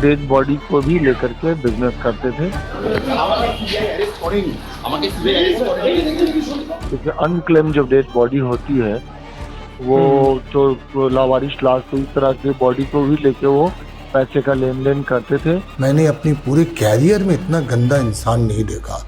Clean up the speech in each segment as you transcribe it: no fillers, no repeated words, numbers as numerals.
Dead body को भी लेकर के बिजनेस करते थे। क्योंकि अनक्लेम जो डेड बॉडी होती है वो तो लावारिश लाश, तो इस तरह के बॉडी को भी लेके वो पैसे का लेन देन करते थे। मैंने अपनी पूरे कैरियर में इतना गंदा इंसान नहीं देखा।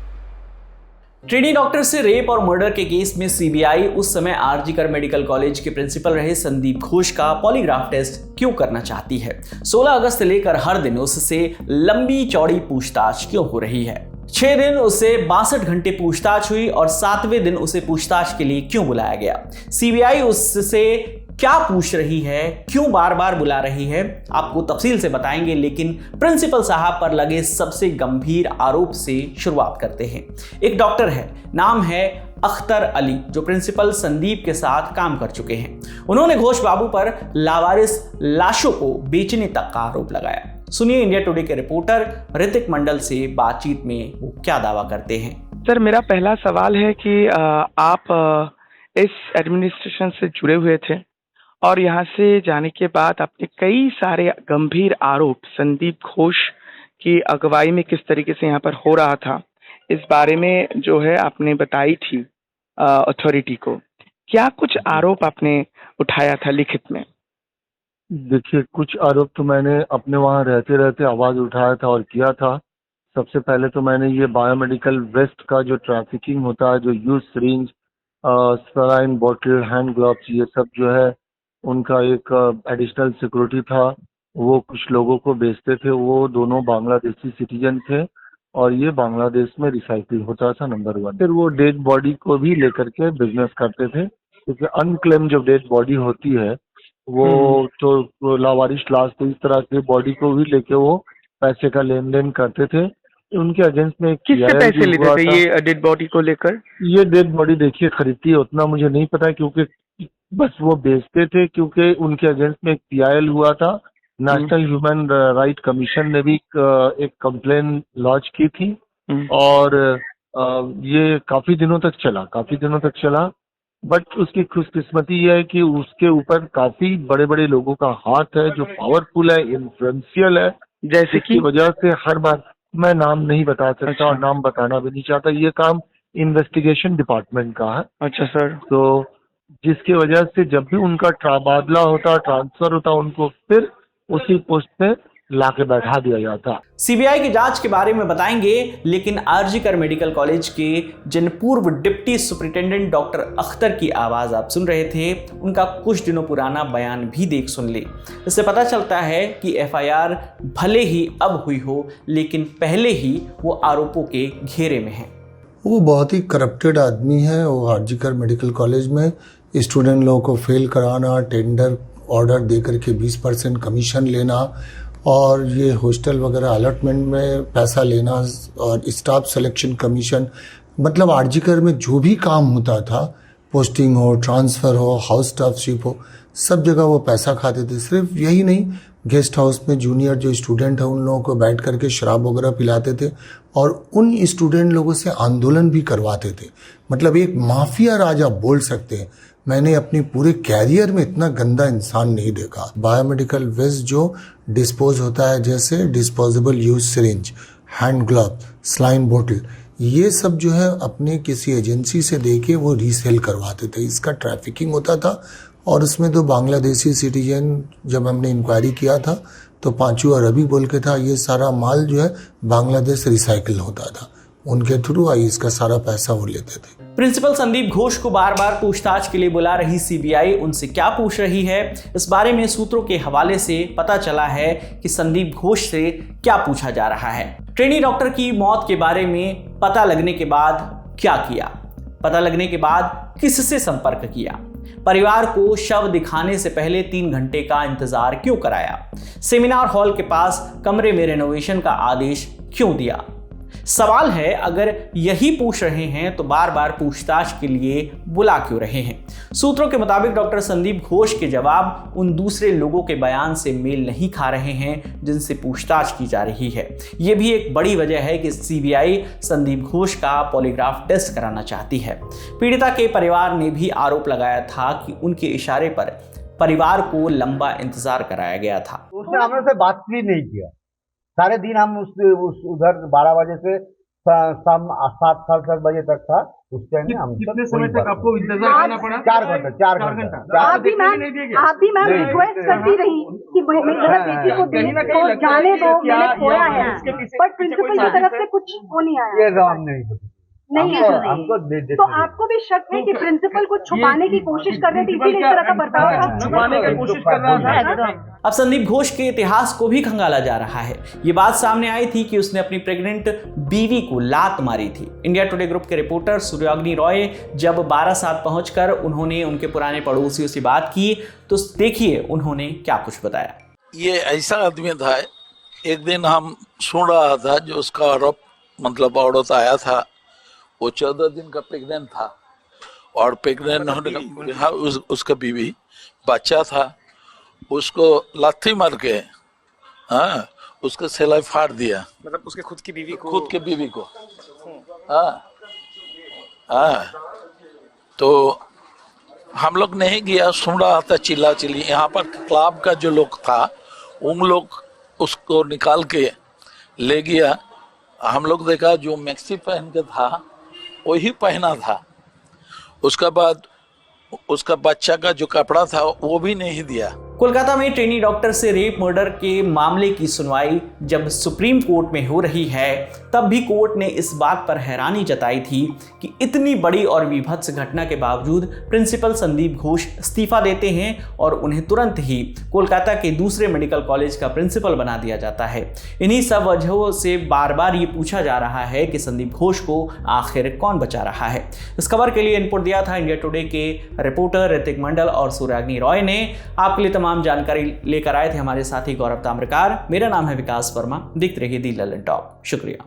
ट्रेनी डॉक्टर से रेप और मर्डर के केस में सीबीआई उस समय आरजीकर मेडिकल कॉलेज के प्रिंसिपल रहे संदीप घोष का पॉलीग्राफ टेस्ट क्यों करना चाहती है? 16 अगस्त से लेकर हर दिन उससे लंबी चौड़ी पूछताछ क्यों हो रही है? 6 दिन उससे 62 घंटे पूछताछ हुई और 7वें दिन उसे पूछताछ के लिए क्यों बुलाया गया? सीबीआई उससे क्या पूछ रही है, क्यों बार बार बुला रही है, आपको तफसील से बताएंगे। लेकिन प्रिंसिपल साहब पर लगे सबसे गंभीर आरोप से शुरुआत करते हैं। एक डॉक्टर है, नाम है अख्तर अली, जो प्रिंसिपल संदीप के साथ काम कर चुके हैं। उन्होंने घोष बाबू पर लावारिस लाशों को बेचने तक का आरोप लगाया। सुनिए इंडिया टुडे के रिपोर्टर ऋतिक मंडल से बातचीत में वो क्या दावा करते हैं। सर, मेरा पहला सवाल है कि आप इस एडमिनिस्ट्रेशन से जुड़े हुए थे और यहाँ से जाने के बाद आपने कई सारे गंभीर आरोप संदीप घोष की अगुवाई में किस तरीके से यहाँ पर हो रहा था, इस बारे में जो है आपने बताई थी अथॉरिटी को। क्या कुछ आरोप आपने उठाया था लिखित में? देखिए, कुछ आरोप तो मैंने अपने वहाँ रहते रहते आवाज उठाया था और किया था। सबसे पहले तो मैंने ये बायोमेडिकल वेस्ट का जो ट्रैफिकिंग होता है, जो use syringe, saline bottle, hand gloves, ये सब जो है उनका एक एडिशनल सिक्योरिटी था, वो कुछ लोगों को बेचते थे। वो दोनों बांग्लादेशी सिटीजन थे और ये बांग्लादेश में रिसाइकिल होता था, नंबर 1। फिर वो डेड बॉडी को भी लेकर के बिजनेस करते थे, क्योंकि अनक्लेम जो डेड बॉडी होती है वो तो लावारिश लाश, तो इस तरह के बॉडी को भी लेके वो पैसे का लेन देन करते थे। उनके अगेंस्ट में किससे पैसे लेते थे ये डेड बॉडी को लेकर? ये डेड बॉडी देखिए खरीदती है, उतना मुझे नहीं पता, क्योंकि बस वो बेचते थे। क्योंकि उनके अगेंस्ट में एक पीआईएल हुआ था, नेशनल ह्यूमन राइट कमीशन ने भी एक कंप्लेन लॉन्च की थी और ये काफी दिनों तक चला। बट उसकी खुशकिस्मती ये है कि उसके ऊपर काफी बड़े बड़े लोगों का हाथ है, जो पावरफुल है, इन्फ्लुएंशियल है, जैसे कि वजह से हर बार मैं नाम नहीं बता सकता और नाम बताना भी नहीं चाहता। ये काम इन्वेस्टिगेशन डिपार्टमेंट का है। अच्छा सर। तो जिसकी वजह से जब भी उनका तबादला होता, ट्रांसफर होता, उनको फिर उसी पोस्ट पे लाके बैठा दिया जाता। सीबीआई की जांच के बारे में बताएंगे, लेकिन आरजीकर मेडिकल कॉलेज के जिन पूर्व डिप्टी सुपरिटेंडेंट डॉक्टर अख्तर की आवाज आप सुन रहे थे, उनका कुछ दिनों पुराना बयान भी सुन ले। इससे पता चलता है कि एफआईआर भले ही अब हुई हो, लेकिन पहले ही वो आरोपों के घेरे में है। वो बहुत ही करप्टेड आदमी है। वो आरजीकर मेडिकल कॉलेज में स्टूडेंट लोगों को फेल कराना, टेंडर ऑर्डर दे करके 20% कमीशन लेना और ये हॉस्टल वगैरह अलॉटमेंट में पैसा लेना और स्टाफ सिलेक्शन कमीशन, मतलब आरजीकर में जो भी काम होता था, पोस्टिंग हो, ट्रांसफ़र हो, हाउस स्टाफशिप हो, सब जगह वो पैसा खाते थे। सिर्फ यही नहीं, गेस्ट हाउस में जूनियर जो स्टूडेंट है उन लोगों को बैठ करके शराब वगैरह पिलाते थे और उन स्टूडेंट लोगों से आंदोलन भी करवाते थे। मतलब एक माफिया राज आप बोल सकते हैं। मैंने अपनी पूरे कैरियर में इतना गंदा इंसान नहीं देखा। बायोमेडिकल वेस्ट जो डिस्पोज होता है, जैसे disposable use syringe, hand glove, saline बोतल, ये सब जो है अपने किसी एजेंसी से देके वो रीसेल करवाते थे। इसका ट्रैफिकिंग होता था और उसमें तो बांग्लादेशी सिटीजन, जब हमने इंक्वायरी किया था तो पांचू अरबी बोल के था, ये सारा माल जो है बांग्लादेश रिसाइकिल होता था, उनके थ्रू आई इसका सारा पैसा वो लेते थे। प्रिंसिपल संदीप घोष को बार बार पूछताछ के लिए बुला रही सीबीआई उनसे क्या पूछ रही है, इस बारे में सूत्रों के हवाले से पता चला है कि संदीप घोष से क्या पूछा जा रहा है। ट्रेनी डॉक्टर की मौत के बारे में पता लगने के बाद क्या किया, पता लगने के बाद किससे संपर्क किया, परिवार को शव दिखाने से पहले 3 घंटे का इंतजार क्यों कराया, सेमिनार हॉल के पास कमरे में रेनोवेशन का आदेश क्यों दिया। सवाल है, अगर यही पूछ रहे हैं तो बार बार पूछताछ के लिए बुला क्यों रहे हैं। सूत्रों के मुताबिक डॉक्टर संदीप घोष के जवाब उन दूसरे लोगों के बयान से मेल नहीं खा रहे हैं जिनसे पूछताछ की जा रही है। यह भी एक बड़ी वजह है कि सीबीआई संदीप घोष का पॉलीग्राफ टेस्ट कराना चाहती है। पीड़िता के परिवार ने भी आरोप लगाया था कि उनके इशारे पर परिवार को लंबा इंतजार कराया गया था। उसने हमें से बात भी नहीं किया। सारे दिन हम उधर 12 बजे से शाम 7 बजे तक था। उस टाइम में हम कितने समय तक आपको इंतजार करना पड़ा? 4 घंटा। आप भी मैम रिक्वेस्ट करती रही कि मेरा बेटी को जाने दो, मैंने खोया है, बट प्रिंसिपल की तरफ से कुछ वो नहीं आया। ये हम नहीं हमको तो आपको भी शक है कि प्रिंसिपल को छुपाने की कोशिश कर रहे थे, इसीलिए इस तरह का बर्ताव था? छुपाने की कोशिश कर रहा था। अब संदीप घोष के इतिहास को भी खंगाला जा रहा है। ये बात सामने आई थी कि उसने अपनी प्रेग्नेंट बीवी को लात मारी थी। इंडिया टुडे ग्रुप के रिपोर्टर सूर्याग्नि रॉय जब बारासात पहुंचकर उन्होंने उनके पुराने पड़ोसियों से बात की तो देखिए उन्होंने क्या कुछ बताया। ये ऐसा आदमी था, एक दिन हम सुन रहा था जो उसका आरोप मतलब औरत आया था, वो 14 दिन का प्रेग्नेंट था और प्रेग्नेंट होने का उसका बीवी बच्चा था, उसको लाठी मार के उसका सिलाई फाड़ दिया। मतलब उसके खुद की बीवी को तो हम लोग नहीं गया, सुन रहा था चिल्ला चिल्ली। यहाँ पर क्लब का जो लोग था उन लोग उसको निकाल के ले गया। हम लोग देखा जो मैक्सी पहन के था वही पहना था। उसके बाद उसका बच्चा का जो कपड़ा था वो भी नहीं दिया। कोलकाता में ट्रेनी डॉक्टर से रेप मर्डर के मामले की सुनवाई जब सुप्रीम कोर्ट में हो रही है तब भी कोर्ट ने इस बात पर हैरानी जताई थी कि इतनी बड़ी और विभत्स घटना के बावजूद प्रिंसिपल संदीप घोष इस्तीफा देते हैं और उन्हें तुरंत ही कोलकाता के दूसरे मेडिकल कॉलेज का प्रिंसिपल बना दिया जाता है। इन्हीं सब वजहों से बार बार ये पूछा जा रहा है कि संदीप घोष को आखिर कौन बचा रहा है। इस खबर के लिए इनपुट दिया था इंडिया टुडे के रिपोर्टर ऋतिक मंडल और सूर्याग्नि रॉय ने। आपके लिए तमाम जानकारी लेकर आए थे हमारे साथी गौरव ताम्रकार। मेरा नाम है विकास वर्मा। देखते रहिए दी ललन टॉप। शुक्रिया।